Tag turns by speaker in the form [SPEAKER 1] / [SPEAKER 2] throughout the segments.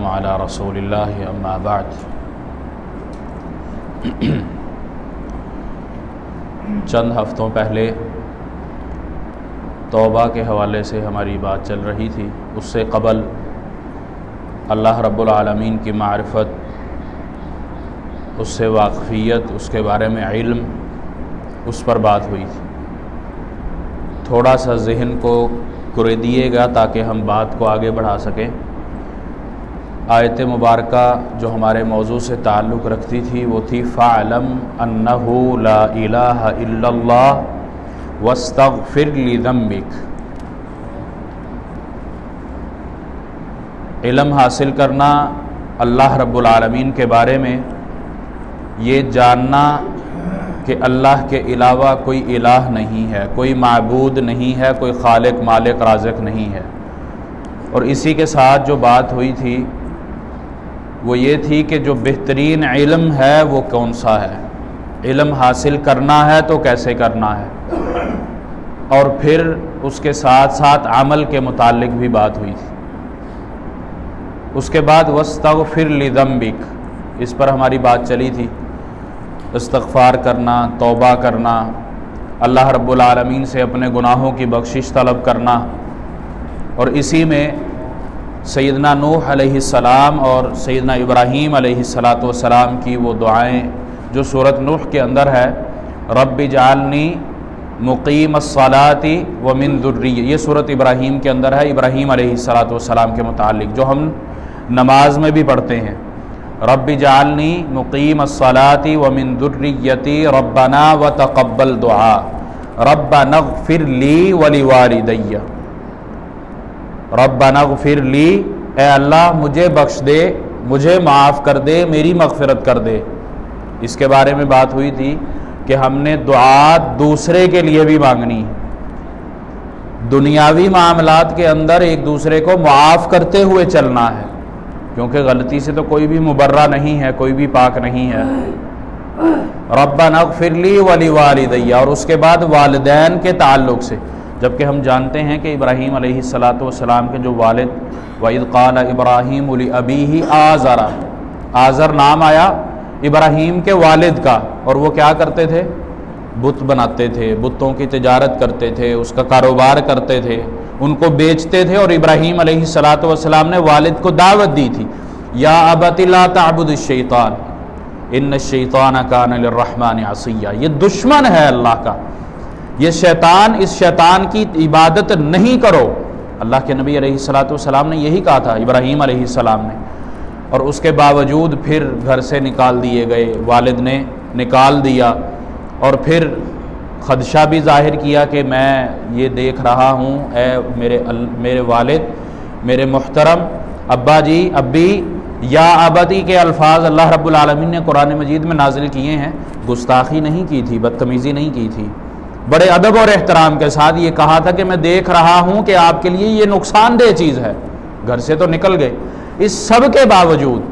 [SPEAKER 1] وعلی رسول اللہ اما بعد۔ چند ہفتوں پہلے توبہ کے حوالے سے ہماری بات چل رہی تھی، اس سے قبل اللہ رب العالمین کی معرفت، اس سے واقفیت، اس کے بارے میں علم، اس پر بات ہوئی تھی۔ تھوڑا سا ذہن کو کریدیے گا تاکہ ہم بات کو آگے بڑھا سکیں۔ آیت مبارکہ جو ہمارے موضوع سے تعلق رکھتی تھی وہ تھی فَاعْلَمْ أَنَّهُ لَا إِلَٰهَ إِلَّا اللَّهُ وَاسْتَغْفِرْ لِذَنبِكَ۔ علم حاصل کرنا اللہ رب العالمین کے بارے میں، یہ جاننا کہ اللہ کے علاوہ کوئی الہ نہیں ہے، کوئی معبود نہیں ہے، کوئی خالق مالک رازق نہیں ہے۔ اور اسی کے ساتھ جو بات ہوئی تھی وہ یہ تھی کہ جو بہترین علم ہے وہ کون سا ہے، علم حاصل کرنا ہے تو کیسے کرنا ہے، اور پھر اس کے ساتھ ساتھ عمل کے متعلق بھی بات ہوئی تھی۔ اس کے بعد وَاسْتَغْفِرْ لِذَنبِكَ، اس پر ہماری بات چلی تھی۔ استغفار کرنا، توبہ کرنا، اللہ رب العالمین سے اپنے گناہوں کی بخشش طلب کرنا، اور اسی میں سیدنا نوح علیہ السلام اور سیدنا ابراہیم علیہ السلام کی وہ دعائیں جو سورۃ نوح کے اندر ہے، رب اجعلنی مقیم الصلاۃ ومن ذریتی، یہ سورۃ ابراہیم کے اندر ہے، ابراہیم علیہ السلام کے متعلق جو ہم نماز میں بھی پڑھتے ہیں، رب اجعلنی مقیم الصلاۃ ومن ذریتی ربنا وتقبل دعاء ربنا اغفر لی ولوالدی، ربنا اغفر لی، اے اللہ مجھے بخش دے، مجھے معاف کر دے، میری مغفرت کر دے۔ اس کے بارے میں بات ہوئی تھی کہ ہم نے دعا دوسرے کے لیے بھی مانگنی ہے، دنیاوی معاملات کے اندر ایک دوسرے کو معاف کرتے ہوئے چلنا ہے، کیونکہ غلطی سے تو کوئی بھی مبرہ نہیں ہے، کوئی بھی پاک نہیں ہے۔ ربنا اغفر لی ولوالدی، اور اس کے بعد والدین کے تعلق سے، جبکہ ہم جانتے ہیں کہ ابراہیم علیہ السلام کے جو والد، وَإِذْ قَالَ إِبْرَاهِيمُ لِأَبِيهِ آزَرَ، آزر نام آیا ابراہیم کے والد کا، اور وہ کیا کرتے تھے؟ بت بناتے تھے، بتوں کی تجارت کرتے تھے، اس کا کاروبار کرتے تھے، ان کو بیچتے تھے، اور ابراہیم علیہ السلام نے والد کو دعوت دی تھی، یا ابت لا تعبد الشیطان ان الشیطان کان للرحمن عصیا، یہ دشمن ہے اللہ کا، یہ شیطان، اس شیطان کی عبادت نہیں کرو۔ اللہ کے نبی علیہ السلام نے یہی کہا تھا ابراہیم علیہ السلام نے، اور اس کے باوجود پھر گھر سے نکال دیے گئے، والد نے نکال دیا، اور پھر خدشہ بھی ظاہر کیا کہ میں یہ دیکھ رہا ہوں، اے میرے والد، میرے محترم ابا جی، ابی، یا ابتی کے الفاظ اللہ رب العالمین نے قرآن مجید میں نازل کیے ہیں، گستاخی نہیں کی تھی، بدتمیزی نہیں کی تھی، بڑے ادب اور احترام کے ساتھ یہ کہا تھا کہ میں دیکھ رہا ہوں کہ آپ کے لیے یہ نقصان دہ چیز ہے، گھر سے تو نکل گئے۔ اس سب کے باوجود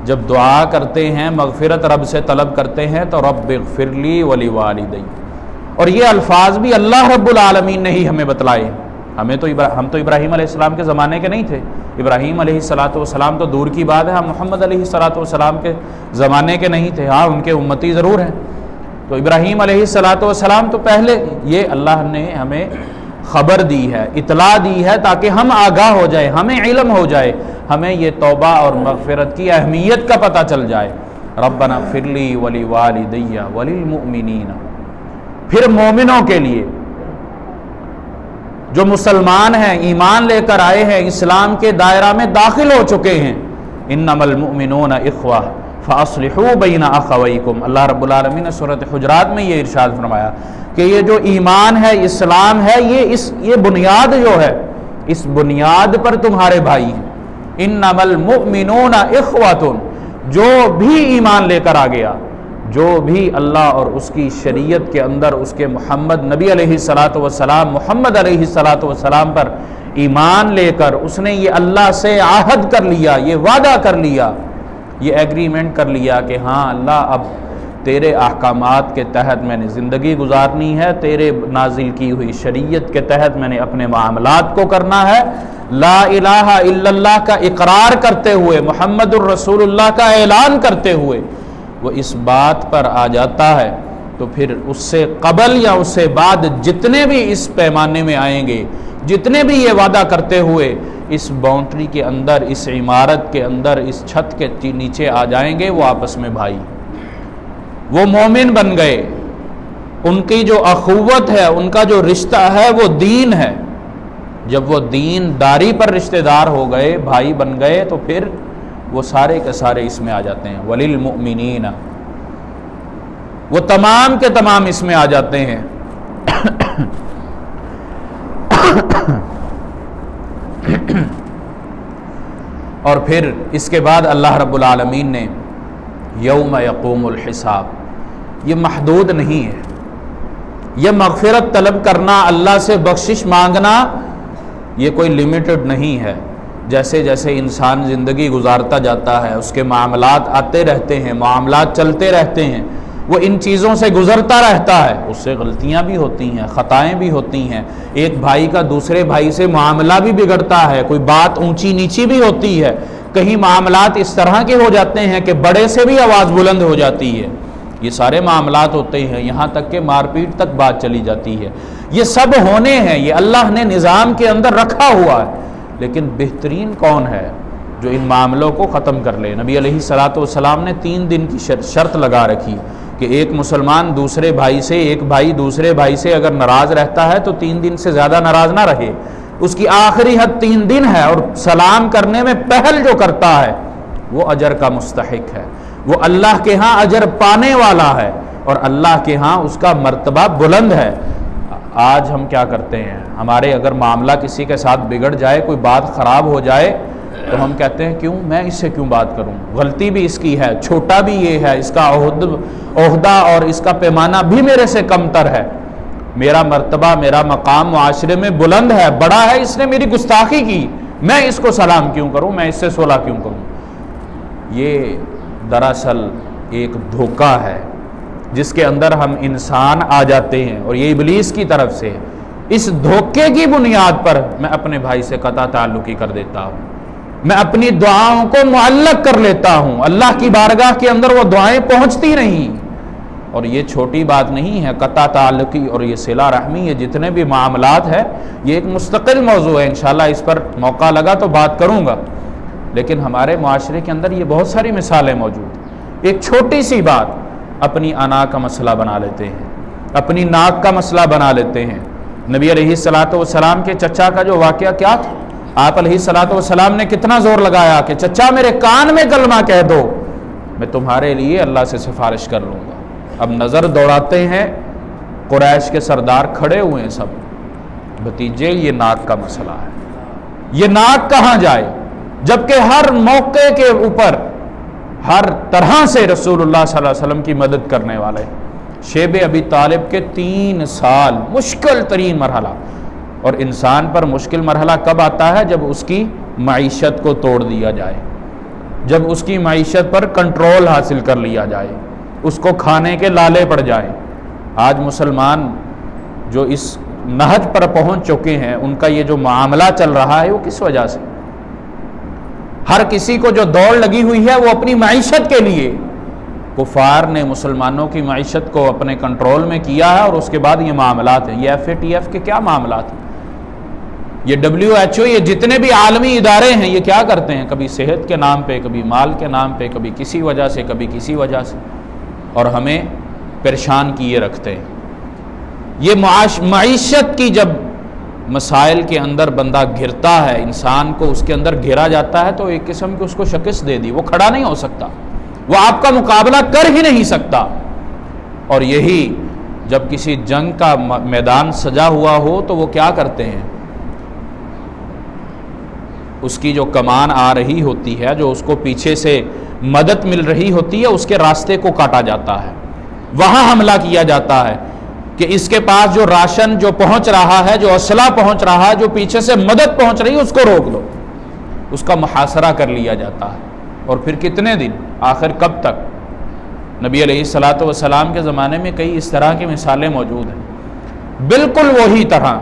[SPEAKER 1] جب دعا کرتے ہیں، مغفرت رب سے طلب کرتے ہیں، تو رب اغفر لی ولوالدی، اور یہ الفاظ بھی اللہ رب العالمین نے ہی ہمیں بتلائے۔ ہم تو ابراہیم علیہ السلام کے زمانے کے نہیں تھے، ابراہیم علیہ السلام تو دور کی بات ہے، ہم محمد علیہ السلام کے زمانے کے نہیں تھے، ہاں ان کے امتی ضرور ہیں۔ تو ابراہیم علیہ السلام تو پہلے، یہ اللہ نے ہمیں خبر دی ہے، اطلاع دی ہے، تاکہ ہم آگاہ ہو جائے، ہمیں علم ہو جائے، ہمیں یہ توبہ اور مغفرت کی اہمیت کا پتہ چل جائے۔ ربنا اغفر لی ولوالدی وللمؤمنین، پھر مومنوں کے لیے جو مسلمان ہیں، ایمان لے کر آئے ہیں، اسلام کے دائرہ میں داخل ہو چکے ہیں، انما المؤمنون اخوہ فاصلحوا بین اخویکم، اللہ رب العالمین نے سورۃ حجرات میں یہ ارشاد فرمایا کہ یہ جو ایمان ہے، اسلام ہے، یہ بنیاد جو ہے، اس بنیاد پر تمہارے بھائی ہیں۔ انما المؤمنون اخوۃ، جو بھی ایمان لے کر آ گیا، جو بھی اللہ اور اس کی شریعت کے اندر اس کے محمد نبی علیہ السلام محمد علیہ السلام پر ایمان لے کر اس نے یہ اللہ سے عہد کر لیا، یہ وعدہ کر لیا، یہ ایگریمنٹ کر لیا کہ ہاں اللہ اب تیرے احکامات کے تحت میں نے زندگی گزارنی ہے، تیرے نازل کی ہوئی شریعت کے تحت میں نے اپنے معاملات کو کرنا ہے، لا الہ الا اللہ کا اقرار کرتے ہوئے، محمد الرسول اللہ کا اعلان کرتے ہوئے وہ اس بات پر آ جاتا ہے، تو پھر اس سے قبل یا اس سے بعد جتنے بھی اس پیمانے میں آئیں گے، جتنے بھی یہ وعدہ کرتے ہوئے اس باؤنڈری کے اندر، اس عمارت کے اندر، اس چھت کے نیچے آ جائیں گے، وہ آپس میں بھائی، وہ مومن بن گئے، ان کی جو اخوت ہے، ان کا جو رشتہ ہے وہ دین ہے۔ جب وہ دین داری پر رشتہ دار ہو گئے، بھائی بن گئے، تو پھر وہ سارے کے سارے اس میں آ جاتے ہیں، وَلِلْمُؤْمِنِينَ، وہ تمام کے تمام اس میں آ جاتے ہیں۔ اور پھر اس کے بعد اللہ رب العالمین نے یوم یقوم الحساب، یہ محدود نہیں ہے، یہ مغفرت طلب کرنا، اللہ سے بخشش مانگنا، یہ کوئی لمیٹڈ نہیں ہے۔ جیسے جیسے انسان زندگی گزارتا جاتا ہے، اس کے معاملات آتے رہتے ہیں، معاملات چلتے رہتے ہیں، وہ ان چیزوں سے گزرتا رہتا ہے، اس سے غلطیاں بھی ہوتی ہیں، خطائیں بھی ہوتی ہیں، ایک بھائی کا دوسرے بھائی سے معاملہ بھی بگڑتا ہے، کوئی بات اونچی نیچی بھی ہوتی ہے، کہیں معاملات اس طرح کے ہو جاتے ہیں کہ بڑے سے بھی آواز بلند ہو جاتی ہے، یہ سارے معاملات ہوتے ہیں، یہاں تک کہ مار پیٹ تک بات چلی جاتی ہے، یہ سب ہونے ہیں، یہ اللہ نے نظام کے اندر رکھا ہوا ہے، لیکن بہترین کون ہے جو ان معاملوں کو ختم کر لے؟ نبی علیہ السلام نے 3 دن کی شرط لگا رکھی کہ ایک مسلمان دوسرے بھائی سے، ایک بھائی دوسرے بھائی سے اگر ناراض رہتا ہے تو 3 دن سے زیادہ ناراض نہ رہے، اس کی آخری حد 3 دن ہے، اور سلام کرنے میں پہل جو کرتا ہے وہ اجر کا مستحق ہے، وہ اللہ کے ہاں اجر پانے والا ہے، اور اللہ کے ہاں اس کا مرتبہ بلند ہے۔ آج ہم کیا کرتے ہیں، ہمارے اگر معاملہ کسی کے ساتھ بگڑ جائے، کوئی بات خراب ہو جائے، تو ہم کہتے ہیں کیوں، میں اس سے کیوں بات کروں، غلطی بھی اس کی ہے، چھوٹا بھی یہ ہے، اس کا عہدہ اور اس کا پیمانہ بھی میرے سے کم تر ہے، میرا مرتبہ، میرا مقام معاشرے میں بلند ہے، بڑا ہے، اس نے میری گستاخی کی، میں اس کو سلام کیوں کروں، میں اس سے صلح کیوں کروں؟ یہ دراصل ایک دھوکہ ہے جس کے اندر ہم انسان آ جاتے ہیں، اور یہ ابلیس کی طرف سے، اس دھوکے کی بنیاد پر میں اپنے بھائی سے قطع تعلقی کر دیتا ہوں، میں اپنی دعاؤں کو معلق کر لیتا ہوں، اللہ کی بارگاہ کے اندر وہ دعائیں پہنچتی نہیں۔ اور یہ چھوٹی بات نہیں ہے، قطع تعلقی اور یہ صلہ رحمی، یہ جتنے بھی معاملات ہیں، یہ ایک مستقل موضوع ہے، انشاءاللہ اس پر موقع لگا تو بات کروں گا، لیکن ہمارے معاشرے کے اندر یہ بہت ساری مثالیں موجود ہیں۔ ایک چھوٹی سی بات اپنی انا کا مسئلہ بنا لیتے ہیں، اپنی ناک کا مسئلہ بنا لیتے ہیں۔ نبی علیہ السلام کے چچا کا جو واقعہ کیا تھا، آپ علیہ السلام نے کتنا زور لگایا کہ چچا میرے کان میں کلمہ کہہ دو، میں تمہارے لیے اللہ سے سفارش کر لوں گا۔ اب نظر دوڑاتے ہیں، قریش کے سردار کھڑے ہوئے ہیں، سب بھتیجے، یہ ناک کا مسئلہ ہے، یہ ناک کہاں جائے، جبکہ ہر موقع کے اوپر ہر طرح سے رسول اللہ صلی اللہ علیہ وسلم کی مدد کرنے والے، شیب ابی طالب کے 3 سال مشکل ترین مرحلہ، اور انسان پر مشکل مرحلہ کب آتا ہے؟ جب اس کی معیشت کو توڑ دیا جائے، جب اس کی معیشت پر کنٹرول حاصل کر لیا جائے، اس کو کھانے کے لالے پڑ جائیں۔ آج مسلمان جو اس نہج پر پہنچ چکے ہیں، ان کا یہ جو معاملہ چل رہا ہے وہ کس وجہ سے؟ ہر کسی کو جو دوڑ لگی ہوئی ہے وہ اپنی معیشت کے لیے، کفار نے مسلمانوں کی معیشت کو اپنے کنٹرول میں کیا ہے، اور اس کے بعد یہ معاملات ہیں۔ یہ FATF کے کیا معاملات ہیں، یہ WHO، یہ جتنے بھی عالمی ادارے ہیں، یہ کیا کرتے ہیں؟ کبھی صحت کے نام پہ، کبھی مال کے نام پہ، کبھی کسی وجہ سے، کبھی کسی وجہ سے، اور ہمیں پریشان کیے رکھتے ہیں۔ یہ معیشت کی جب مسائل کے اندر بندہ گھرتا ہے، انسان کو اس کے اندر گھیرا جاتا ہے، تو ایک قسم کی اس کو شکست دے دی، وہ کھڑا نہیں ہو سکتا، وہ آپ کا مقابلہ کر ہی نہیں سکتا۔ اور یہی جب کسی جنگ کا میدان سجا ہوا ہو تو وہ کیا کرتے ہیں؟ اس کی جو کمان آ رہی ہوتی ہے، جو اس کو پیچھے سے مدد مل رہی ہوتی ہے، اس کے راستے کو کاٹا جاتا ہے، وہاں حملہ کیا جاتا ہے کہ اس کے پاس جو راشن جو پہنچ رہا ہے، جو اسلحہ پہنچ رہا ہے، جو پیچھے سے مدد پہنچ رہی ہے، اس کو روک دو، اس کا محاصرہ کر لیا جاتا ہے۔ اور پھر کتنے دن، آخر کب تک؟ نبی علیہ الصلوۃ والسلام کے زمانے میں کئی اس طرح کی مثالیں موجود ہیں، بالکل وہی طرح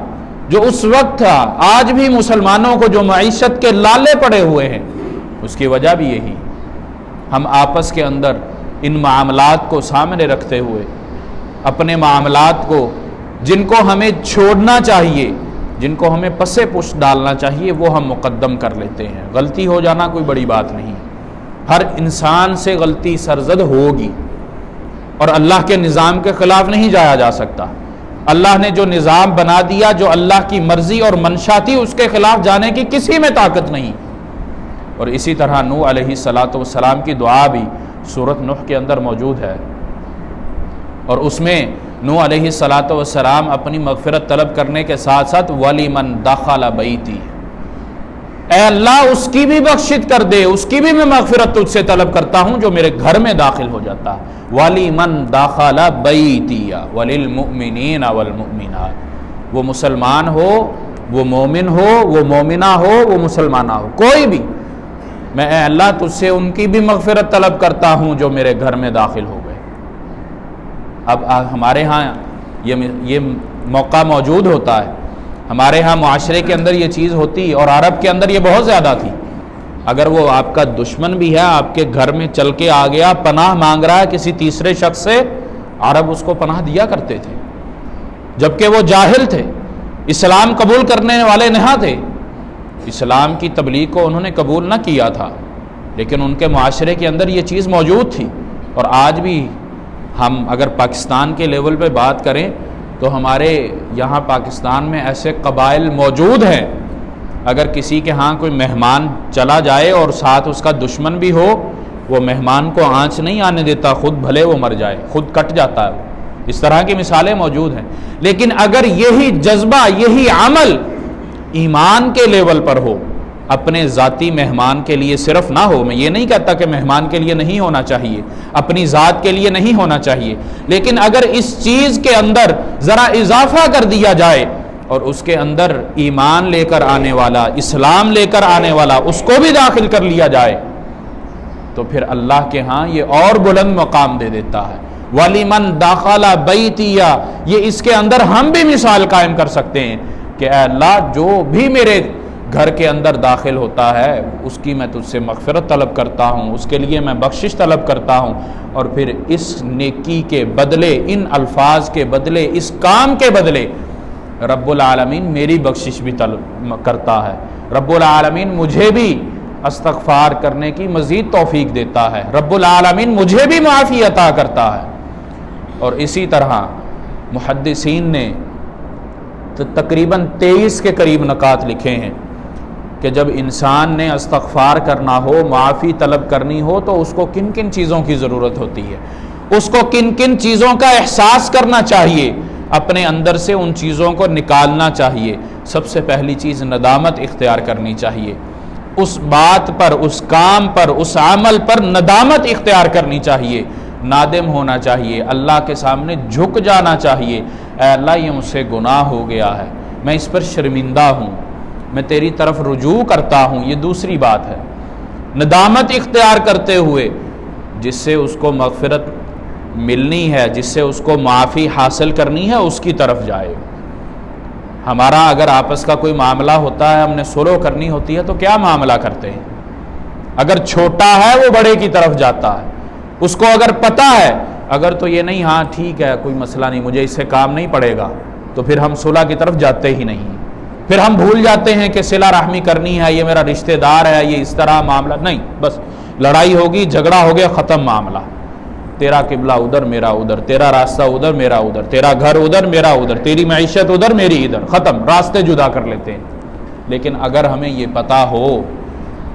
[SPEAKER 1] جو اس وقت تھا۔ آج بھی مسلمانوں کو جو معیشت کے لالے پڑے ہوئے ہیں، اس کی وجہ بھی یہی، ہم آپس کے اندر ان معاملات کو سامنے رکھتے ہوئے اپنے معاملات کو، جن کو ہمیں چھوڑنا چاہیے، جن کو ہمیں پس پش ڈالنا چاہیے، وہ ہم مقدم کر لیتے ہیں۔ غلطی ہو جانا کوئی بڑی بات نہیں، ہر انسان سے غلطی سرزد ہوگی، اور اللہ کے نظام کے خلاف نہیں جایا جا سکتا۔ اللہ نے جو نظام بنا دیا، جو اللہ کی مرضی اور منشا تھی، اس کے خلاف جانے کی کسی میں طاقت نہیں۔ اور اسی طرح نوح علیہ السلام کی دعا بھی سورۃ نوح کے اندر موجود ہے، اور اس میں نوح علیہ السلام اپنی مغفرت طلب کرنے کے ساتھ ساتھ وَلِمَنْ دَخَلَ بَيْتِي، اے اللہ اس کی بھی بخشش کر دے، اس کی بھی میں مغفرت تجھ سے طلب کرتا ہوں جو میرے گھر میں داخل ہو جاتا ہے۔ وَلِمَنْ دَخَلَ بَيْتِي وَلِلْمُؤْمِنِينَ وَالْمُؤْمِنَاتِ، وہ مسلمان ہو، وہ مومن ہو، وہ مومنہ ہو، وہ مسلمانہ ہو، کوئی بھی، میں اے اللہ تجھ سے ان کی بھی مغفرت طلب کرتا ہوں جو میرے گھر میں داخل ہو گئے۔ اب ہمارے ہاں یہ موقع موجود ہوتا ہے، ہمارے ہاں معاشرے کے اندر یہ چیز ہوتی، اور عرب کے اندر یہ بہت زیادہ تھی۔ اگر وہ آپ کا دشمن بھی ہے، آپ کے گھر میں چل کے آ گیا، پناہ مانگ رہا ہے کسی تیسرے شخص سے، عرب اس کو پناہ دیا کرتے تھے، جبکہ وہ جاہل تھے، اسلام قبول کرنے والے نہیں تھے، اسلام کی تبلیغ کو انہوں نے قبول نہ کیا تھا، لیکن ان کے معاشرے کے اندر یہ چیز موجود تھی۔ اور آج بھی ہم اگر پاکستان کے لیول پہ بات کریں تو ہمارے یہاں پاکستان میں ایسے قبائل موجود ہیں، اگر کسی کے ہاں کوئی مہمان چلا جائے اور ساتھ اس کا دشمن بھی ہو، وہ مہمان کو آنچ نہیں آنے دیتا، خود بھلے وہ مر جائے، خود کٹ جاتا ہے۔ اس طرح کی مثالیں موجود ہیں۔ لیکن اگر یہی جذبہ، یہی عمل ایمان کے لیول پر ہو، اپنے ذاتی مہمان کے لیے صرف نہ ہو، میں یہ نہیں کہتا کہ مہمان کے لیے نہیں ہونا چاہیے، اپنی ذات کے لیے نہیں ہونا چاہیے، لیکن اگر اس چیز کے اندر ذرا اضافہ کر دیا جائے اور اس کے اندر ایمان لے کر آنے والا، اسلام لے کر آنے والا، اس کو بھی داخل کر لیا جائے، تو پھر اللہ کے ہاں یہ اور بلند مقام دے دیتا ہے۔ وَلِمَنْ دَخَلَ بَيْتِيَ، یہ اس کے اندر ہم بھی مثال قائم کر سکتے ہیں کہ اے اللہ جو بھی میرے گھر کے اندر داخل ہوتا ہے، اس کی میں تجھ سے مغفرت طلب کرتا ہوں، اس کے لیے میں بخشش طلب کرتا ہوں، اور پھر اس نیکی کے بدلے، ان الفاظ کے بدلے، اس کام کے بدلے رب العالمین میری بخشش بھی طلب کرتا ہے، رب العالمین مجھے بھی استغفار کرنے کی مزید توفیق دیتا ہے، رب العالمین مجھے بھی معافی عطا کرتا ہے۔ اور اسی طرح محدثین نے تقریباً 23 کے قریب نکات لکھے ہیں کہ جب انسان نے استغفار کرنا ہو، معافی طلب کرنی ہو، تو اس کو کن کن چیزوں کی ضرورت ہوتی ہے، اس کو کن کن چیزوں کا احساس کرنا چاہیے، اپنے اندر سے ان چیزوں کو نکالنا چاہیے۔ سب سے پہلی چیز ندامت اختیار کرنی چاہیے، اس بات پر، اس کام پر، اس عمل پر ندامت اختیار کرنی چاہیے، نادم ہونا چاہیے، اللہ کے سامنے جھک جانا چاہیے، اے اللہ یہ مجھ سے گناہ ہو گیا ہے، میں اس پر شرمندہ ہوں، میں تیری طرف رجوع کرتا ہوں۔ یہ دوسری بات ہے، ندامت اختیار کرتے ہوئے جس سے اس کو مغفرت ملنی ہے، جس سے اس کو معافی حاصل کرنی ہے، اس کی طرف جائے۔ ہمارا اگر آپس کا کوئی معاملہ ہوتا ہے، ہم نے صلح کرنی ہوتی ہے، تو کیا معاملہ کرتے ہیں؟ اگر چھوٹا ہے وہ بڑے کی طرف جاتا ہے، اس کو اگر پتہ ہے، اگر تو یہ نہیں ہاں ٹھیک ہے کوئی مسئلہ نہیں، مجھے اس سے کام نہیں پڑے گا، تو پھر ہم صلح کی طرف جاتے ہی نہیں، پھر ہم بھول جاتے ہیں کہ صلہ رحمی کرنی ہے، یہ میرا رشتہ دار ہے، یہ اس طرح معاملہ نہیں، بس لڑائی ہوگی، جھگڑا ہو گیا، ختم معاملہ، تیرا قبلہ ادھر میرا ادھر، تیرا راستہ ادھر میرا ادھر، تیرا گھر ادھر میرا ادھر، تیری معیشت ادھر میری ادھر، ختم، راستے جدا کر لیتے ہیں۔ لیکن اگر ہمیں یہ پتہ ہو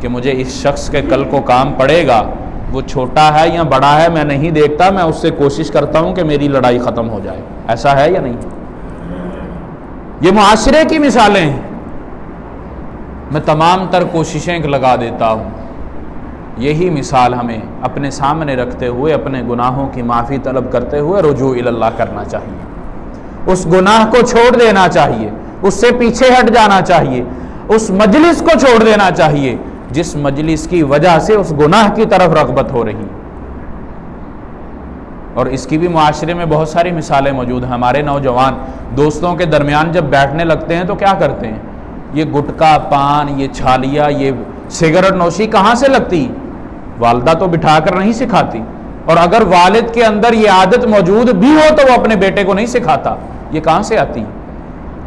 [SPEAKER 1] کہ مجھے اس شخص کے کل کو کام پڑے گا، وہ چھوٹا ہے یا بڑا ہے میں نہیں دیکھتا، میں اس سے کوشش کرتا ہوں کہ میری لڑائی ختم ہو جائے، ایسا ہے یا نہیں؟ یہ معاشرے کی مثالیں ہیں، میں تمام تر کوششیں لگا دیتا ہوں۔ یہی مثال ہمیں اپنے سامنے رکھتے ہوئے، اپنے گناہوں کی معافی طلب کرتے ہوئے رجوع اللہ کرنا چاہیے، اس گناہ کو چھوڑ دینا چاہیے، اس سے پیچھے ہٹ جانا چاہیے، اس مجلس کو چھوڑ دینا چاہیے جس مجلس کی وجہ سے اس گناہ کی طرف رغبت ہو رہی۔ اور اس کی بھی معاشرے میں بہت ساری مثالیں موجود ہیں. ہمارے نوجوان دوستوں کے درمیان جب بیٹھنے لگتے ہیں تو کیا کرتے ہیں؟ یہ گٹکا، پان، یہ چھالیا، یہ سگریٹ نوشی کہاں سے لگتی؟ والدہ تو بٹھا کر نہیں سکھاتی، اور اگر والد کے اندر یہ عادت موجود بھی ہو تو وہ اپنے بیٹے کو نہیں سکھاتا. یہ کہاں سے آتی ہے؟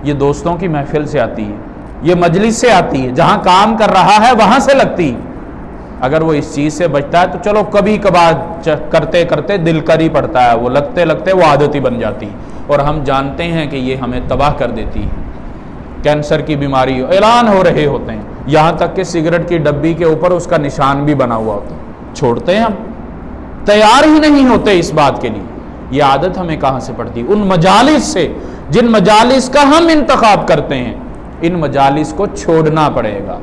[SPEAKER 1] یہ دوستوں کی محفل سے آتی ہے، یہ مجلس سے آتی ہے، جہاں کام کر رہا ہے وہاں سے لگتی. اگر وہ اس چیز سے بچتا ہے تو چلو کبھی کبھار کرتے کرتے دل کر ہی پڑتا ہے، وہ لگتے لگتے وہ عادت ہی بن جاتی، اور ہم جانتے ہیں کہ یہ ہمیں تباہ کر دیتی ہے. کینسر کی بیماری اعلان ہو رہے ہوتے ہیں، یہاں تک کہ سگریٹ کی ڈبی کے اوپر اس کا نشان بھی بنا ہوا ہوتا ہے. چھوڑتے ہیں ہم، تیار ہی نہیں ہوتے اس بات کے لیے. یہ عادت ہمیں کہاں سے پڑتی؟ ان مجالس سے جن مجالس کا ہم انتخاب کرتے ہیں. ان مجالس کو چھوڑنا پڑے گا.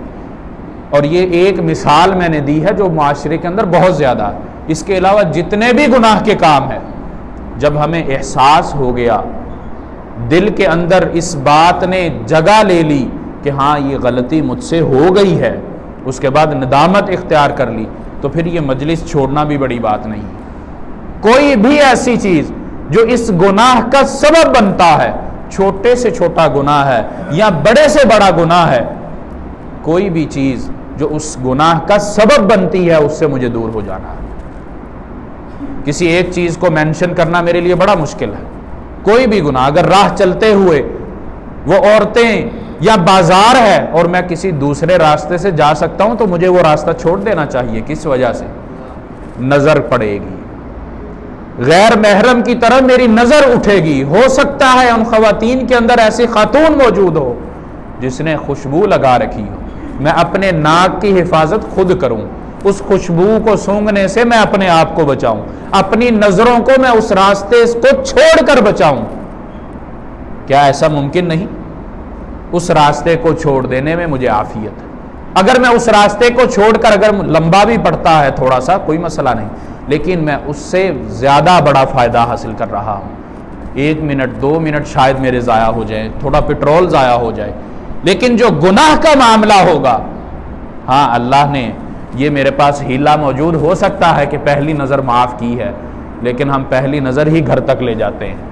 [SPEAKER 1] اور یہ ایک مثال میں نے دی ہے جو معاشرے کے اندر بہت زیادہ ہے. اس کے علاوہ جتنے بھی گناہ کے کام ہیں، جب ہمیں احساس ہو گیا، دل کے اندر اس بات نے جگہ لے لی کہ ہاں یہ غلطی مجھ سے ہو گئی ہے، اس کے بعد ندامت اختیار کر لی، تو پھر یہ مجلس چھوڑنا بھی بڑی بات نہیں. کوئی بھی ایسی چیز جو اس گناہ کا سبب بنتا ہے، چھوٹے سے چھوٹا گناہ ہے یا بڑے سے بڑا گناہ ہے، کوئی بھی چیز جو اس گناہ کا سبب بنتی ہے اس سے مجھے دور ہو جانا ہے. کسی ایک چیز کو مینشن کرنا میرے لیے بڑا مشکل ہے. کوئی بھی گناہ، اگر راہ چلتے ہوئے وہ عورتیں یا بازار ہے اور میں کسی دوسرے راستے سے جا سکتا ہوں تو مجھے وہ راستہ چھوڑ دینا چاہیے. کس وجہ سے؟ نظر پڑے گی، غیر محرم کی طرف میری نظر اٹھے گی. ہو سکتا ہے ان خواتین کے اندر ایسی خاتون موجود ہو جس نے خوشبو لگا رکھی ہو. میں اپنے ناک کی حفاظت خود کروں، اس خوشبو کو سونگھنے سے میں اپنے آپ کو بچاؤں، اپنی نظروں کو میں اس راستے کو چھوڑ کر بچاؤں. کیا ایسا ممکن نہیں؟ اس راستے کو چھوڑ دینے میں مجھے عافیت ہے. اگر میں اس راستے کو چھوڑ کر اگر لمبا بھی پڑتا ہے تھوڑا سا کوئی مسئلہ نہیں، لیکن میں اس سے زیادہ بڑا فائدہ حاصل کر رہا ہوں. 1 منٹ 2 منٹ شاید میرے ضائع ہو جائے، تھوڑا پٹرول ضائع ہو جائے، لیکن جو گناہ کا معاملہ ہوگا، ہاں اللہ نے یہ میرے پاس ہیلا موجود ہو سکتا ہے کہ پہلی نظر معاف کی ہے، لیکن ہم پہلی نظر ہی گھر تک لے جاتے ہیں.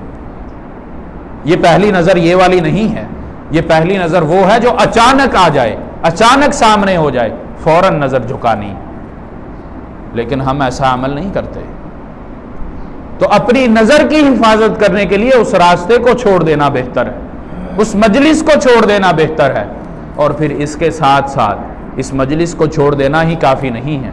[SPEAKER 1] یہ پہلی نظر یہ والی نہیں ہے. یہ پہلی نظر وہ ہے جو اچانک آ جائے، اچانک سامنے ہو جائے، فوراً نظر جھکانی. لیکن ہم ایسا عمل نہیں کرتے. تو اپنی نظر کی حفاظت کرنے کے لیے اس راستے کو چھوڑ دینا بہتر ہے، اس مجلس کو چھوڑ دینا بہتر ہے. اور پھر اس کے ساتھ ساتھ اس مجلس کو چھوڑ دینا ہی کافی نہیں ہے،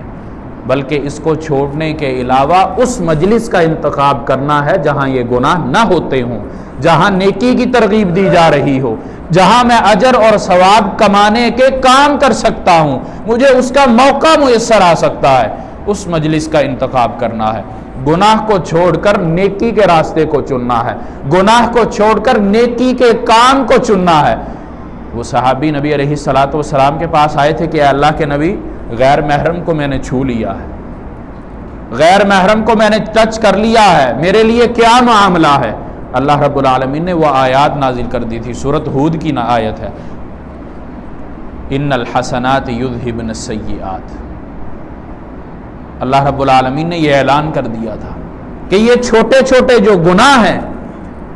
[SPEAKER 1] بلکہ اس کو چھوڑنے کے علاوہ اس مجلس کا انتخاب کرنا ہے جہاں یہ گناہ نہ ہوتے ہوں، جہاں نیکی کی ترغیب دی جا رہی ہو، جہاں میں اجر اور ثواب کمانے کے کام کر سکتا ہوں، مجھے اس کا موقع میسر آ سکتا ہے. اس مجلس کا انتخاب کرنا ہے. گناہ کو چھوڑ کر نیکی کے راستے کو چننا ہے، گناہ کو چھوڑ کر نیکی کے کام کو چننا ہے. وہ صحابی نبی علیہ الصلوۃ والسلام کے پاس آئے تھے کہ اے اللہ کے نبی، غیر محرم کو میں نے چھو لیا ہے، غیر محرم کو میں نے ٹچ کر لیا ہے، میرے لیے کیا معاملہ ہے؟ اللہ رب العالمین نے وہ آیات نازل کر دی تھی. سورۃ ہود کی آیت ہے، ان الحسنات یذھبن السیئات. اللہ رب العالمین نے یہ اعلان کر دیا تھا کہ یہ چھوٹے چھوٹے جو گناہ ہیں،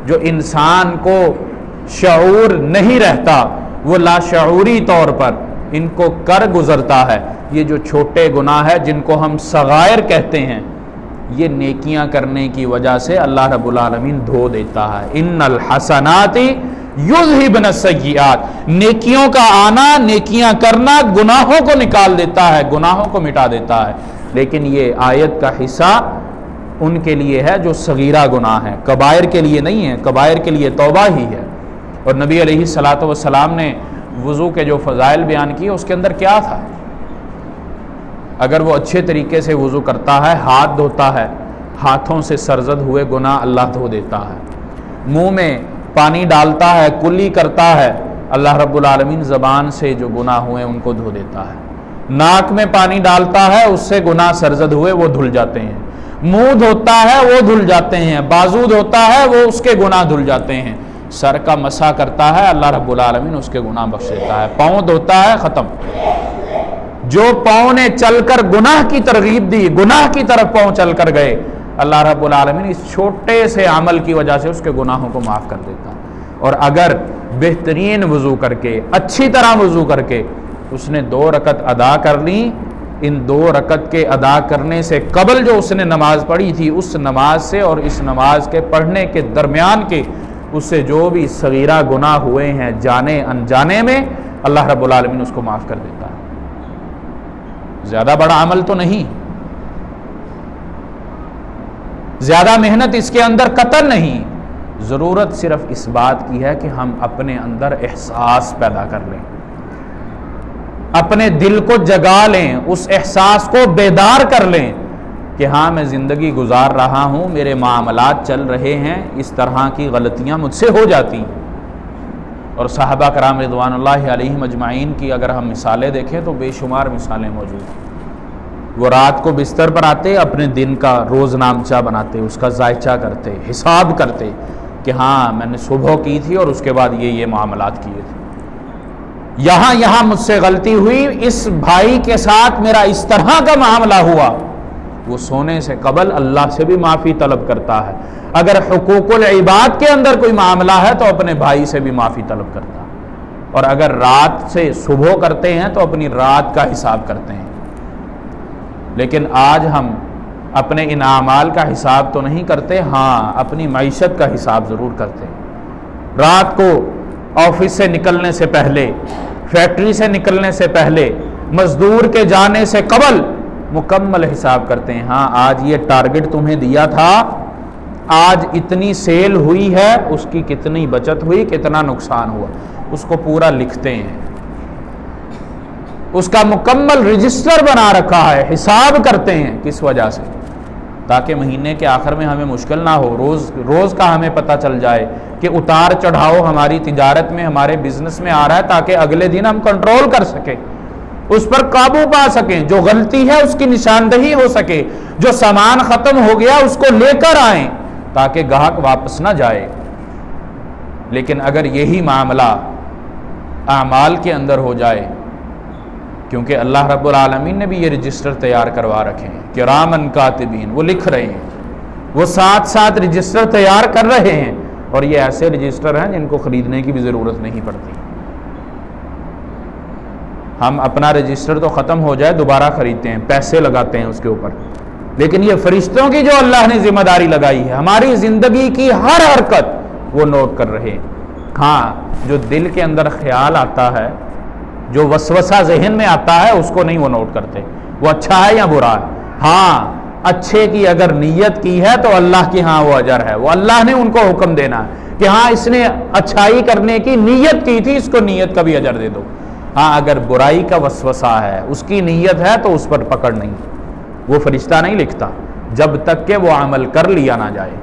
[SPEAKER 1] جو انسان کو شعور نہیں رہتا، وہ لاشعوری طور پر ان کو کر گزرتا ہے، یہ جو چھوٹے گناہ ہیں جن کو ہم صغائر کہتے ہیں، یہ نیکیاں کرنے کی وجہ سے اللہ رب العالمین دھو دیتا ہے. ان الحسنات یذھبن السیئات. نیکیوں کا آنا، نیکیاں کرنا گناہوں کو نکال دیتا ہے، گناہوں کو مٹا دیتا ہے. لیکن یہ آیت کا حصہ ان کے لیے ہے جو صغیرہ گناہ ہیں، کبائر کے لیے نہیں ہے. کبائر کے لیے توبہ ہی ہے. اور نبی علیہ الصلوۃ والسلام نے وضو کے جو فضائل بیان کیے اس کے اندر کیا تھا؟ اگر وہ اچھے طریقے سے وضو کرتا ہے، ہاتھ دھوتا ہے، ہاتھوں سے سرزد ہوئے گناہ اللہ دھو دیتا ہے. منہ میں پانی ڈالتا ہے، کلی کرتا ہے، اللہ رب العالمین زبان سے جو گناہ ہوئے ان کو دھو دیتا ہے. ناک میں پانی ڈالتا ہے، اس سے گناہ سرزد ہوئے وہ دھل جاتے ہیں. منہ دھوتا ہے وہ دھل جاتے ہیں. بازو دھوتا ہے وہ اس کے گناہ دھل جاتے ہیں. سر کا مسح کرتا ہے، اللہ رب العالمین اس کے گناہ بخش دیتا ہے. پاؤں دھوتا ہے، ختم. جو پاؤں نے چل کر گناہ کی ترغیب دی، گناہ کی طرف پاؤں چل کر گئے، اللہ رب العالمین اس چھوٹے سے عمل کی وجہ سے اس کے گناہوں کو معاف کر دیتا ہے۔ اور اگر بہترین وضو کر کے، اچھی طرح وضو کر کے اس نے 2 رکعت ادا کر لی، ان 2 رکعت کے ادا کرنے سے قبل جو اس نے نماز پڑھی تھی، اس نماز سے اور اس نماز کے پڑھنے کے درمیان کے اس سے جو بھی صغیرہ گناہ ہوئے ہیں جانے انجانے میں، اللہ رب العالمین اس کو معاف کر دیتا ہے۔ زیادہ بڑا عمل تو نہیں، زیادہ محنت اس کے اندر قطعاً نہیں، ضرورت صرف اس بات کی ہے کہ ہم اپنے اندر احساس پیدا کر لیں، اپنے دل کو جگا لیں، اس احساس کو بیدار کر لیں کہ ہاں میں زندگی گزار رہا ہوں، میرے معاملات چل رہے ہیں، اس طرح کی غلطیاں مجھ سے ہو جاتی ہیں۔ اور صحابہ کرام رضوان اللہ علیہم اجمعین کی اگر ہم مثالیں دیکھیں تو بے شمار مثالیں موجود ہیں۔ وہ رات کو بستر پر آتے، اپنے دن کا روز نامچہ بناتے، اس کا ذائچہ کرتے، حساب کرتے کہ ہاں میں نے صبح کی تھی اور اس کے بعد یہ معاملات کیے تھے، یہاں مجھ سے غلطی ہوئی، اس بھائی کے ساتھ میرا اس طرح کا معاملہ ہوا۔ وہ سونے سے قبل اللہ سے بھی معافی طلب کرتا ہے، اگر حقوق العباد کے اندر کوئی معاملہ ہے تو اپنے بھائی سے بھی معافی طلب کرتا ہے، اور اگر رات سے صبح کرتے ہیں تو اپنی رات کا حساب کرتے ہیں۔ لیکن آج ہم اپنے ان اعمال کا حساب تو نہیں کرتے، ہاں اپنی معیشت کا حساب ضرور کرتے ہیں۔ رات کو آفس سے نکلنے سے پہلے، فیکٹری سے نکلنے سے پہلے، مزدور کے جانے سے قبل مکمل حساب کرتے ہیں، ہاں آج یہ ٹارگٹ تمہیں دیا تھا، آج اتنی سیل ہوئی ہے، اس کی کتنی بچت ہوئی، کتنا نقصان ہوا، اس کو پورا لکھتے ہیں، اس کا مکمل رجسٹر بنا رکھا ہے، حساب کرتے ہیں۔ کس وجہ سے؟ تاکہ مہینے کے آخر میں ہمیں مشکل نہ ہو، روز کا ہمیں پتہ چل جائے کہ اتار چڑھاؤ ہماری تجارت میں، ہمارے بزنس میں آ رہا ہے، تاکہ اگلے دن ہم کنٹرول کر سکیں، اس پر قابو پا سکیں، جو غلطی ہے اس کی نشاندہی ہو سکے، جو سامان ختم ہو گیا اس کو لے کر آئیں تاکہ گاہک واپس نہ جائے۔ لیکن اگر یہی معاملہ اعمال کے اندر ہو جائے، کیونکہ اللہ رب العالمین نے بھی یہ رجسٹر تیار کروا رکھے ہیں، کرامن کاتبین، وہ لکھ رہے ہیں، وہ ساتھ رجسٹر تیار کر رہے ہیں، اور یہ ایسے رجسٹر ہیں جن کو خریدنے کی بھی ضرورت نہیں پڑتی۔ ہم اپنا رجسٹر تو ختم ہو جائے دوبارہ خریدتے ہیں، پیسے لگاتے ہیں اس کے اوپر، لیکن یہ فرشتوں کی جو اللہ نے ذمہ داری لگائی ہے، ہماری زندگی کی ہر حرکت وہ نوٹ کر رہے ہیں۔ ہاں جو دل کے اندر خیال آتا ہے، جو وسوسہ ذہن میں آتا ہے، اس کو نہیں وہ نوٹ کرتے، وہ اچھا ہے یا برا ہے۔ ہاں اچھے کی اگر نیت کی ہے تو اللہ کی ہاں وہ اجر ہے، وہ اللہ نے ان کو حکم دینا ہے کہ ہاں اس نے اچھائی کرنے کی نیت کی تھی، اس کو نیت کا بھی اجر دے دو۔ ہاں اگر برائی کا وسوسہ ہے، اس کی نیت ہے، تو اس پر پکڑ نہیں، وہ فرشتہ نہیں لکھتا جب تک کہ وہ عمل کر لیا نہ جائے۔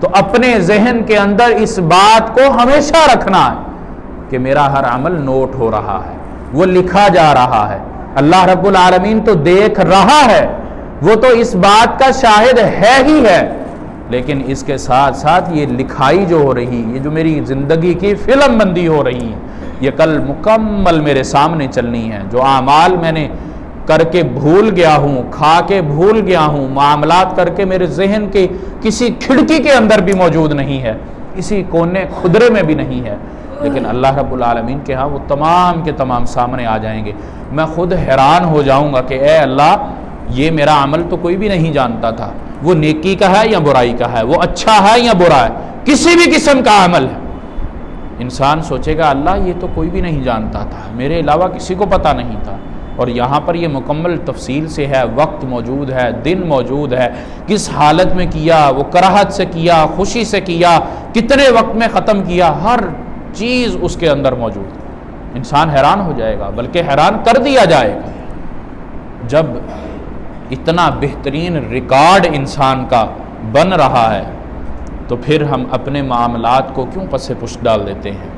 [SPEAKER 1] تو اپنے ذہن کے اندر اس بات کو ہمیشہ رکھنا ہے کہ میرا ہر عمل نوٹ ہو رہا ہے، وہ لکھا جا رہا ہے، اللہ رب العالمین تو دیکھ رہا ہے، وہ تو اس بات کا شاہد ہے ہی ہے، لیکن اس کے ساتھ ساتھ یہ لکھائی جو ہو رہی، یہ جو میری زندگی کی فلم بندی ہو رہی ہے، یہ کل مکمل میرے سامنے چلنی ہے۔ جو اعمال میں نے کر کے بھول گیا ہوں، کھا کے بھول گیا ہوں، معاملات کر کے میرے ذہن کے کسی کھڑکی کے اندر بھی موجود نہیں ہے، کسی کونے خدرے میں بھی نہیں ہے، لیکن اللہ رب العالمین کے ہاں وہ تمام کے تمام سامنے آ جائیں گے۔ میں خود حیران ہو جاؤں گا کہ اے اللہ، یہ میرا عمل تو کوئی بھی نہیں جانتا تھا، وہ نیکی کا ہے یا برائی کا ہے، وہ اچھا ہے یا برا ہے، کسی بھی قسم کا عمل ہے۔ انسان سوچے گا اللہ یہ تو کوئی بھی نہیں جانتا تھا، میرے علاوہ کسی کو پتہ نہیں تھا، اور یہاں پر یہ مکمل تفصیل سے ہے، وقت موجود ہے، دن موجود ہے، کس حالت میں کیا، وہ کراہت سے کیا، خوشی سے کیا، کتنے وقت میں ختم کیا، ہر چیز اس کے اندر موجود ہے۔ انسان حیران ہو جائے گا، بلکہ حیران کر دیا جائے گا۔ جب اتنا بہترین ریکارڈ انسان کا بن رہا ہے تو پھر ہم اپنے معاملات کو کیوں پس پش ڈال دیتے ہیں؟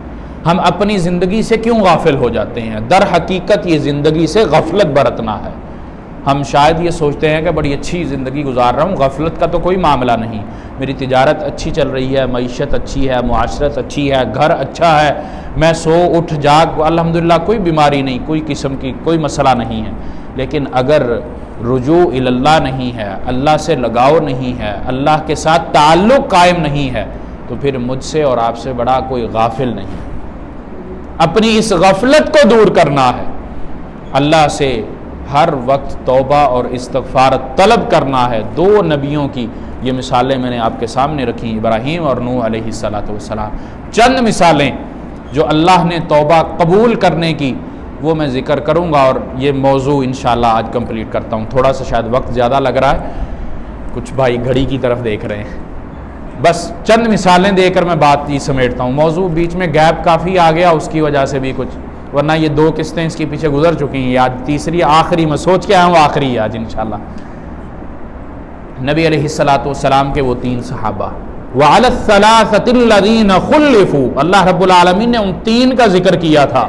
[SPEAKER 1] ہم اپنی زندگی سے کیوں غافل ہو جاتے ہیں؟ در حقیقت یہ زندگی سے غفلت برتنا ہے۔ ہم شاید یہ سوچتے ہیں کہ بڑی اچھی زندگی گزار رہا ہوں، غفلت کا تو کوئی معاملہ نہیں، میری تجارت اچھی چل رہی ہے، معیشت اچھی ہے، معاشرت اچھی ہے، گھر اچھا ہے، میں سو اٹھ جاگ الحمدللہ کوئی بیماری نہیں، کوئی قسم کی کوئی مسئلہ نہیں ہے۔ لیکن اگر رجوع اللہ نہیں ہے، اللہ سے لگاؤ نہیں ہے، اللہ کے ساتھ تعلق قائم نہیں ہے، تو پھر مجھ سے اور آپ سے بڑا کوئی غافل نہیں ہے۔ اپنی اس غفلت کو دور کرنا ہے، اللہ سے ہر وقت توبہ اور استغفار طلب کرنا ہے۔ دو نبیوں کی یہ مثالیں میں نے آپ کے سامنے رکھی، ابراہیم اور نوح علیہ السلام، چند مثالیں جو اللہ نے توبہ قبول کرنے کی، وہ میں ذکر کروں گا، اور یہ موضوع انشاءاللہ آج کمپلیٹ کرتا ہوں۔ تھوڑا سا شاید وقت زیادہ لگ رہا ہے، کچھ بھائی گھڑی کی طرف دیکھ رہے ہیں، بس چند مثالیں دے کر میں بات یہ سمیٹتا ہوں۔ موضوع بیچ میں گیپ کافی آ گیا، اس کی وجہ سے بھی کچھ، ورنہ یہ دو قسطیں اس کے پیچھے گزر چکی ہیں، آج تیسری آخری میں سوچ کے آیا ہوں، آخری ہے آج انشاءاللہ۔ نبی علیہ السلام کے وہ 3 صحابہ، وعلی الثلاثۃ الذین خلفوا، اللہ رب العالمین نے ان 3 کا ذکر کیا تھا۔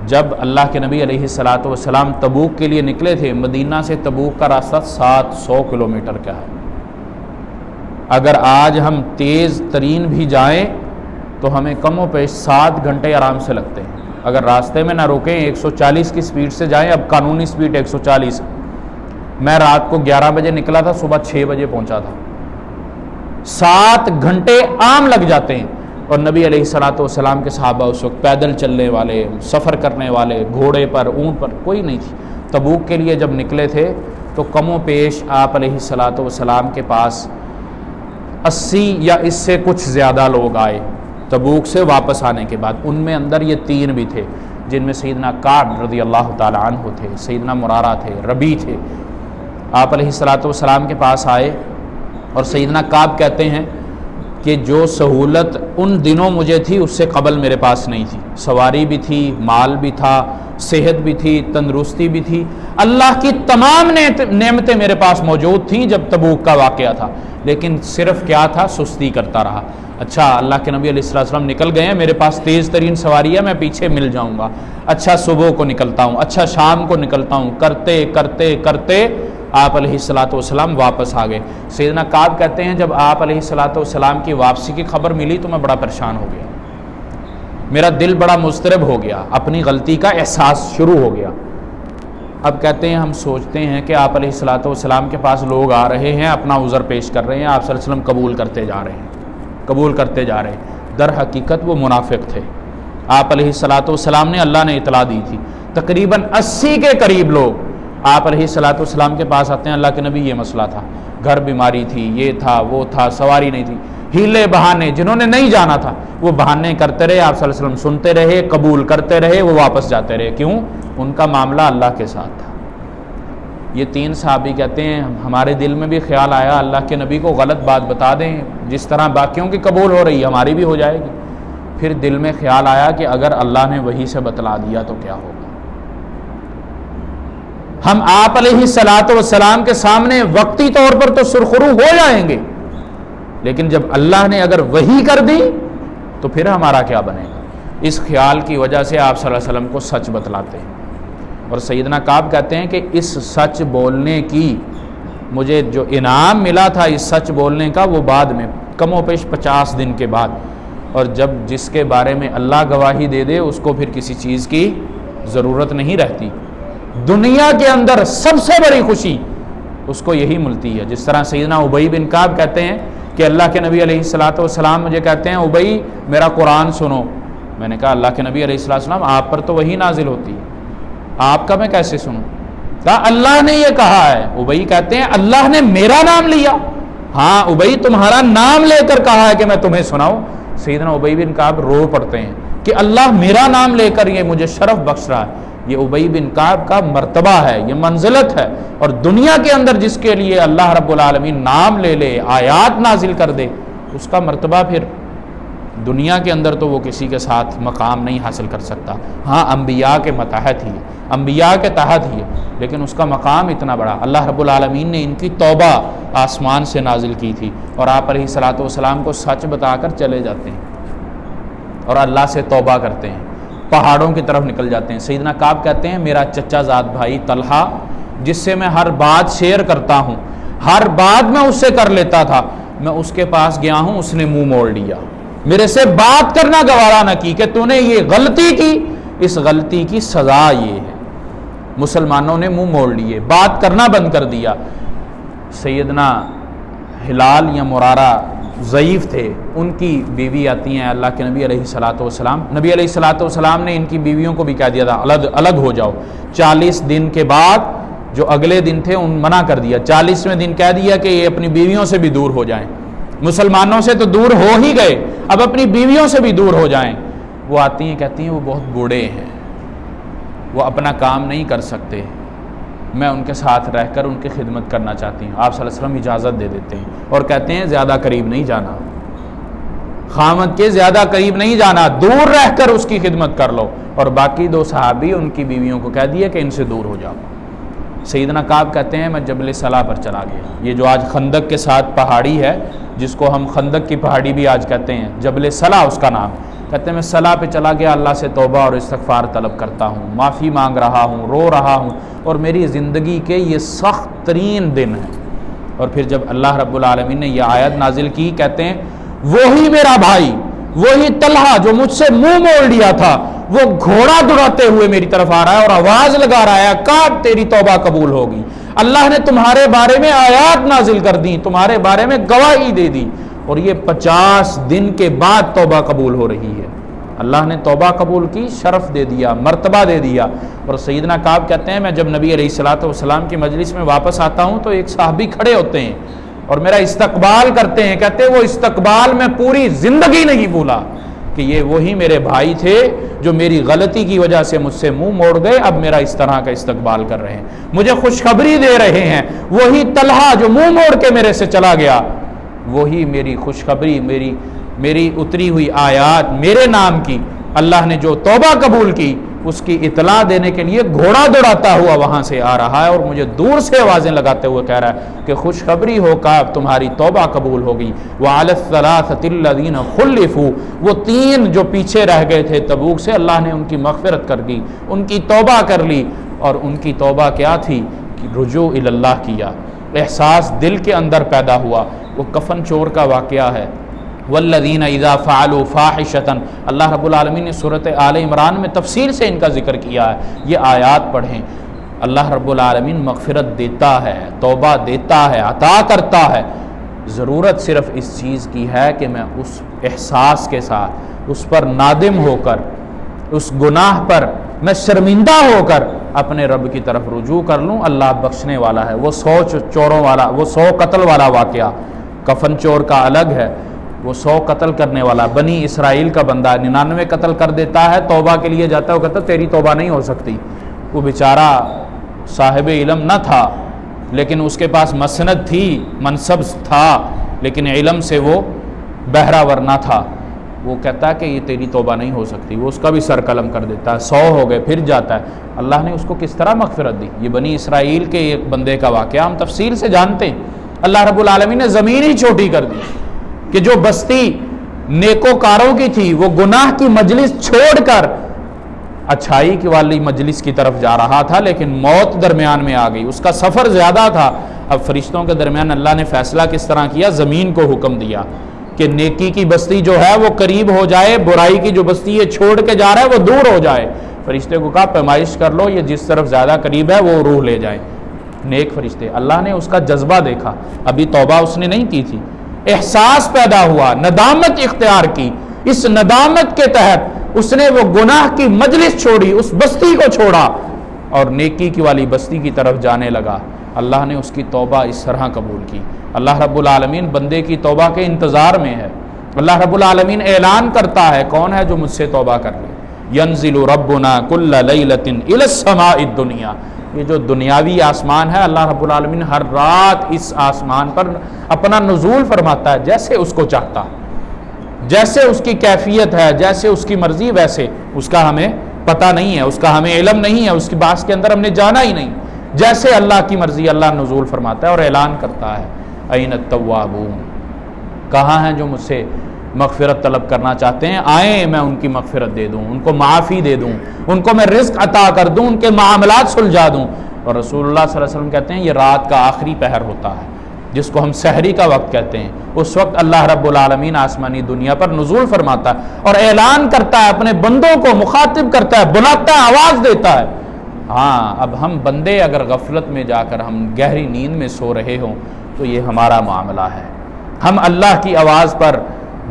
[SPEAKER 1] جب اللہ کے نبی علیہ السلام تبوک کے لیے نکلے تھے، مدینہ سے تبوک کا راستہ 700 کلومیٹر کا ہے۔ اگر آج ہم تیز ترین بھی جائیں تو ہمیں کم و بیش 7 گھنٹے آرام سے لگتے ہیں، اگر راستے میں نہ روکیں، 140 کی سپیڈ سے جائیں، اب قانونی سپیڈ 140۔ میں رات کو 11 بجے نکلا تھا، صبح 6 بجے پہنچا تھا، 7 گھنٹے عام لگ جاتے ہیں۔ اور نبی علیہ السلام کے صحابہ اس وقت پیدل چلنے والے، سفر کرنے والے، گھوڑے پر، اونٹ پر کوئی نہیں تھی۔ تبوک کے لیے جب نکلے تھے تو کم و بیش آپ علیہ السلام کے پاس 80 یا اس سے کچھ زیادہ لوگ آئے تبوک سے واپس آنے کے بعد۔ ان میں اندر یہ 3 بھی تھے، جن میں سیدنا کعب رضی اللہ تعالی عنہ تھے، سیدنا مرارہ تھے، ربی تھے۔ آپ علیہ السلام کے پاس آئے، اور سیدنا کعب کہتے ہیں کہ جو سہولت ان دنوں مجھے تھی اس سے قبل میرے پاس نہیں تھی، سواری بھی تھی، مال بھی تھا، صحت بھی تھی، تندرستی بھی تھی، اللہ کی تمام نعمتیں میرے پاس موجود تھیں جب تبوک کا واقعہ تھا، لیکن صرف کیا تھا، سستی کرتا رہا۔ اچھا اللہ کے نبی علیہ السلام نکل گئے ہیں، میرے پاس تیز ترین سواری ہے، میں پیچھے مل جاؤں گا، اچھا صبح کو نکلتا ہوں، اچھا شام کو نکلتا ہوں، کرتے کرتے کرتے آپ علیہ السلام واپس آ گئے۔ سیدنا کعب کہتے ہیں جب آپ علیہ السلام کی واپسی کی خبر ملی تو میں بڑا پریشان ہو گیا، میرا دل بڑا مضطرب ہو گیا، اپنی غلطی کا احساس شروع ہو گیا۔ اب کہتے ہیں ہم سوچتے ہیں کہ آپ علیہ السلام کے پاس لوگ آ رہے ہیں، اپنا عذر پیش کر رہے ہیں، آپ صلی اللہ علیہ وسلم قبول کرتے جا رہے ہیں، قبول کرتے جا رہے ہیں۔ در حقیقت وہ منافق تھے۔ آپ علیہ السلام نے، اللہ نے اطلاع دی تھی، تقریباً 80 کے قریب لوگ آپ علیہ السلام کے پاس آتے ہیں، اللہ کے نبی یہ مسئلہ تھا، گھر بیماری تھی، یہ تھا، وہ تھا، سواری نہیں تھی، ہیلے بہانے، جنہوں نے نہیں جانا تھا وہ بہانے کرتے رہے، آپ صلی اللہ علیہ وسلم سنتے رہے، قبول کرتے رہے، وہ واپس جاتے رہے۔ کیوں؟ ان کا معاملہ اللہ کے ساتھ تھا۔ یہ 3 صحابی کہتے ہیں ہمارے دل میں بھی خیال آیا اللہ کے نبی کو غلط بات بتا دیں، جس طرح باقیوں کی قبول ہو رہی ہے ہماری بھی ہو جائے گی۔ پھر دل میں خیال آیا کہ اگر اللہ نے وہی سے بتلا دیا تو کیا ہوگا، ہم آپ علیہ السلام کے سامنے وقتی طور پر تو سرخرو ہو جائیں گے، لیکن جب اللہ نے اگر وحی کر دی تو پھر ہمارا کیا بنے گا۔ اس خیال کی وجہ سے آپ صلی اللہ علیہ وسلم کو سچ بتلاتے ہیں، اور سیدنا کعب کہتے ہیں کہ اس سچ بولنے کی مجھے جو انعام ملا تھا اس سچ بولنے کا، وہ بعد میں کم و بیش 50 دن کے بعد، اور جب جس کے بارے میں اللہ گواہی دے دے اس کو پھر کسی چیز کی ضرورت نہیں رہتی۔ دنیا کے اندر سب سے بڑی خوشی اس کو یہی ملتی ہے، جس طرح سیدنا ابی بن کعب کہتے ہیں کہ اللہ کے نبی علیہ السلام مجھے کہتے ہیں ابی میرا قرآن سنو، میں نے کہا اللہ کے نبی علیہ السلام آپ پر تو وہی نازل ہوتی ہے، آپ کا میں کیسے سنوں؟ کہا اللہ نے یہ کہا ہے۔ ابی کہتے ہیں اللہ نے میرا نام لیا؟ ہاں ابی تمہارا نام لے کر کہا ہے کہ میں تمہیں سناؤں۔ سیدنا ابی بن کعب رو پڑتے ہیں کہ اللہ میرا نام لے کر یہ مجھے شرف بخش رہا ہے۔ یہ ابی بن کعب کا مرتبہ ہے، یہ منزلت ہے، اور دنیا کے اندر جس کے لیے اللہ رب العالمین نام لے لے، آیات نازل کر دے، اس کا مرتبہ پھر دنیا کے اندر تو وہ کسی کے ساتھ مقام نہیں حاصل کر سکتا۔ ہاں انبیاء کے متحد ہی ہے، انبیاء کے تحت ہی ہے، لیکن اس کا مقام اتنا بڑا۔ اللہ رب العالمین نے ان کی توبہ آسمان سے نازل کی تھی، اور آپ علیہ السلام کو سچ بتا کر چلے جاتے ہیں اور اللہ سے توبہ کرتے ہیں، پہاڑوں کی طرف نکل جاتے ہیں۔ سیدنا کعب کہتے ہیں میرا چچا زاد بھائی طلحہ، جس سے میں ہر بات شیئر کرتا ہوں، ہر بات میں اس سے کر لیتا تھا، میں اس کے پاس گیا ہوں، اس نے منہ موڑ لیا، میرے سے بات کرنا گوارا نہ کی کہ تو نے یہ غلطی کی، اس غلطی کی سزا یہ ہے۔ مسلمانوں نے منہ موڑ لیے، بات کرنا بند کر دیا۔ سیدنا ہلال یا مرارہ ضعیف تھے، ان کی بیوی آتی ہیں اللہ کے نبی علیہ الصلوۃ والسلام، نبی علیہ الصلوۃ والسلام نے ان کی بیویوں کو بھی کہہ دیا تھا الگ ہو جاؤ۔ 40 دن کے بعد جو اگلے دن تھے ان منع کر دیا، 40ویں دن کہہ دیا کہ یہ اپنی بیویوں سے بھی دور ہو جائیں، مسلمانوں سے تو دور ہو ہی گئے، اب اپنی بیویوں سے بھی دور ہو جائیں۔ وہ آتی ہیں کہتی ہیں وہ بہت بوڑھے ہیں، وہ اپنا کام نہیں کر سکتے، میں ان کے ساتھ رہ کر ان کی خدمت کرنا چاہتی ہوں۔ آپ صلی اللہ علیہ وسلم اجازت دے دیتے ہیں اور کہتے ہیں زیادہ قریب نہیں جانا، خامد کے زیادہ قریب نہیں جانا، دور رہ کر اس کی خدمت کر لو۔ اور باقی 2 صحابی ان کی بیویوں کو کہہ دیا کہ ان سے دور ہو جاؤ۔ سیدنا کعب کہتے ہیں میں جبل صلا پر چلا گیا، یہ جو آج خندق کے ساتھ پہاڑی ہے جس کو ہم خندق کی پہاڑی بھی آج کہتے ہیں، جبل صلا اس کا نام، کہتے ہیں میں صلا پہ چلا گیا، اللہ سے توبہ اور استغفار طلب کرتا ہوں، معافی مانگ رہا ہوں، رو رہا ہوں، اور میری زندگی کے یہ سخت ترین دن ہیں۔ اور پھر جب اللہ رب العالمین نے یہ آیت نازل کی، کہتے ہیں وہی میرا بھائی، وہی طلحہ جو مجھ سے منہ موڑ لیا تھا، وہ گھوڑا دوڑاتے ہوئے میری طرف آ رہا ہے اور آواز لگا رہا ہے کعب تیری توبہ قبول ہوگی، اللہ نے تمہارے بارے میں آیات نازل کر دی، تمہارے بارے میں گواہی دے دی، اور یہ 50 دن کے بعد توبہ قبول ہو رہی ہے۔ اللہ نے توبہ قبول کی، شرف دے دیا، مرتبہ دے دیا۔ اور سیدنا کعب کہتے ہیں میں جب نبی علیہ الصلوۃ والسلام کی مجلس میں واپس آتا ہوں تو ایک صحابی کھڑے ہوتے ہیں اور میرا استقبال کرتے ہیں، کہتے ہیں وہ استقبال میں پوری زندگی نہیں بھولا کہ یہ وہی میرے بھائی تھے جو میری غلطی کی وجہ سے مجھ سے منہ موڑ گئے، اب میرا اس طرح کا استقبال کر رہے ہیں، مجھے خوشخبری دے رہے ہیں، وہی طلحہ جو منہ موڑ کے میرے سے چلا گیا، وہی میری خوشخبری، میری اتری ہوئی آیات میرے نام کی، اللہ نے جو توبہ قبول کی اس کی اطلاع دینے کے لیے گھوڑا دوڑاتا ہوا وہاں سے آ رہا ہے، اور مجھے دور سے آوازیں لگاتے ہوئے کہہ رہا ہے کہ خوشخبری ہو کعب تمہاری توبہ قبول ہوگی۔ وعلی الثلاثۃ الذین خلفوا، وہ 3 جو پیچھے رہ گئے تھے تبوک سے، اللہ نے ان کی مغفرت کر دی، ان کی توبہ کر لی۔ اور ان کی توبہ کیا تھی کہ رجوع الی اللہ کیا، احساس دل کے اندر پیدا ہوا۔ وہ کفن چور کا واقعہ ہے، والذین اذا فعلوا فاحشۃ، اللہ رب العالمین نے سورۃ آل عمران میں تفصیل سے ان کا ذکر کیا ہے، یہ آیات پڑھیں۔ اللہ رب العالمین مغفرت دیتا ہے، توبہ دیتا ہے، عطا کرتا ہے، ضرورت صرف اس چیز کی ہے کہ میں اس احساس کے ساتھ اس پر نادم ہو کر، اس گناہ پر میں شرمندہ ہو کر اپنے رب کی طرف رجوع کر لوں۔ اللہ بخشنے والا ہے۔ وہ 100 چوروں والا، وہ 100 قتل والا واقعہ، کفن چور کا الگ ہے، وہ 100 قتل کرنے والا بنی اسرائیل کا بندہ 99 قتل کر دیتا ہے، توبہ کے لیے جاتا ہے، وہ کہتا ہے تیری توبہ نہیں ہو سکتی۔ وہ بیچارہ صاحب علم نہ تھا لیکن اس کے پاس مسند تھی، منصب تھا، لیکن علم سے وہ بہرہ نہ تھا۔ وہ کہتا ہے کہ یہ تیری توبہ نہیں ہو سکتی، وہ اس کا بھی سر قلم کر دیتا ہے، 100 ہو گئے، پھر جاتا ہے۔ اللہ نے اس کو کس طرح مغفرت دی، یہ بنی اسرائیل کے ایک بندے کا واقعہ ہم تفصیل سے جانتے ہیں۔ اللہ رب العالمین نے زمین ہی چھوٹی کر دی کہ جو بستی نیکوکاروں کی تھی، وہ گناہ کی مجلس چھوڑ کر اچھائی کی والی مجلس کی طرف جا رہا تھا، لیکن موت درمیان میں آ گئی، اس کا سفر زیادہ تھا۔ اب فرشتوں کے درمیان اللہ نے فیصلہ کس طرح کیا، زمین کو حکم دیا کہ نیکی کی بستی جو ہے وہ قریب ہو جائے، برائی کی جو بستی ہے چھوڑ کے جا رہا ہے وہ دور ہو جائے۔ فرشتے کو کہا پیمائش کر لو، یہ جس طرف زیادہ قریب ہے وہ روح لے جائے۔ نیک فرشتے، اللہ نے اس کا جذبہ دیکھا، ابھی توبہ اس نے نہیں کی تھی، احساس پیدا ہوا، ندامت اختیار کی، اس ندامت کے تحت اس نے وہ گناہ کی مجلس چھوڑی، اس بستی کو چھوڑا اور نیکی کی والی بستی کی طرف جانے لگا۔ اللہ نے اس کی توبہ اس طرح قبول کی۔ اللہ رب العالمین بندے کی توبہ کے انتظار میں ہے۔ اللہ رب العالمین اعلان کرتا ہے کون ہے جو مجھ سے توبہ کر لے، ینزل ربنا کل لیلۃ الی السماء الدنیا، یہ جو دنیاوی آسمان ہے اللہ رب العالمین ہر رات اس آسمان پر اپنا نزول فرماتا ہے جیسے اس کو چاہتا ہے، جیسے اس کی کیفیت ہے، جیسے اس کی مرضی، ویسے اس کا ہمیں پتہ نہیں ہے، اس کا ہمیں علم نہیں ہے، اس کی بات کے اندر ہم نے جانا ہی نہیں، جیسے اللہ کی مرضی اللہ نزول فرماتا ہے اور اعلان کرتا ہے این التوابون، کہاں ہیں جو مجھ سے مغفرت طلب کرنا چاہتے ہیں، آئیں میں ان کی مغفرت دے دوں، ان کو معافی دے دوں، ان کو میں رزق عطا کر دوں، ان کے معاملات سلجھا دوں۔ اور رسول اللہ صلی اللہ علیہ وسلم کہتے ہیں یہ رات کا آخری پہر ہوتا ہے جس کو ہم سحری کا وقت کہتے ہیں، اس وقت اللہ رب العالمین آسمانی دنیا پر نزول فرماتا ہے اور اعلان کرتا ہے، اپنے بندوں کو مخاطب کرتا ہے، بلاتا ہے، آواز دیتا ہے ہاں اب ہم بندے اگر غفلت میں جا کر ہم گہری نیند میں سو رہے ہوں تو یہ ہمارا معاملہ ہے، ہم اللہ کی آواز پر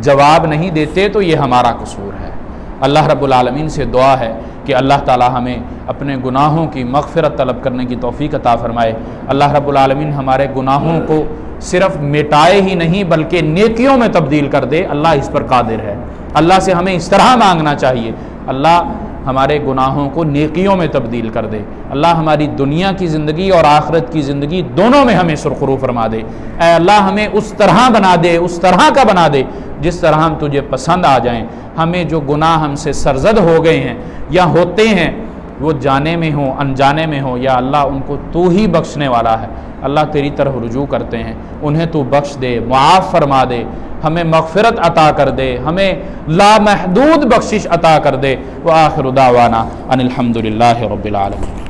[SPEAKER 1] جواب نہیں دیتے تو یہ ہمارا قصور ہے۔ اللہ رب العالمین سے دعا ہے کہ اللہ تعالی ہمیں اپنے گناہوں کی مغفرت طلب کرنے کی توفیق عطا فرمائے۔ اللہ رب العالمین ہمارے گناہوں کو صرف مٹائے ہی نہیں بلکہ نیکیوں میں تبدیل کر دے، اللہ اس پر قادر ہے۔ اللہ سے ہمیں اس طرح مانگنا چاہیے، اللہ ہمارے گناہوں کو نیکیوں میں تبدیل کر دے، اللہ ہماری دنیا کی زندگی اور آخرت کی زندگی دونوں میں ہمیں سرخرو فرما دے۔ اے اللہ ہمیں اس طرح بنا دے، اس طرح کا بنا دے جس طرح ہم تجھے پسند آ جائیں۔ ہمیں جو گناہ ہم سے سرزد ہو گئے ہیں یا ہوتے ہیں، وہ جانے میں ہوں انجانے میں ہوں، یا اللہ ان کو تو ہی بخشنے والا ہے۔ اللہ تیری طرف رجوع کرتے ہیں، انہیں تو بخش دے، معاف فرما دے، ہمیں مغفرت عطا کر دے، ہمیں لامحدود بخشش عطا کر دے۔ وآخر دعوانا ان الحمد للہ رب العالمین۔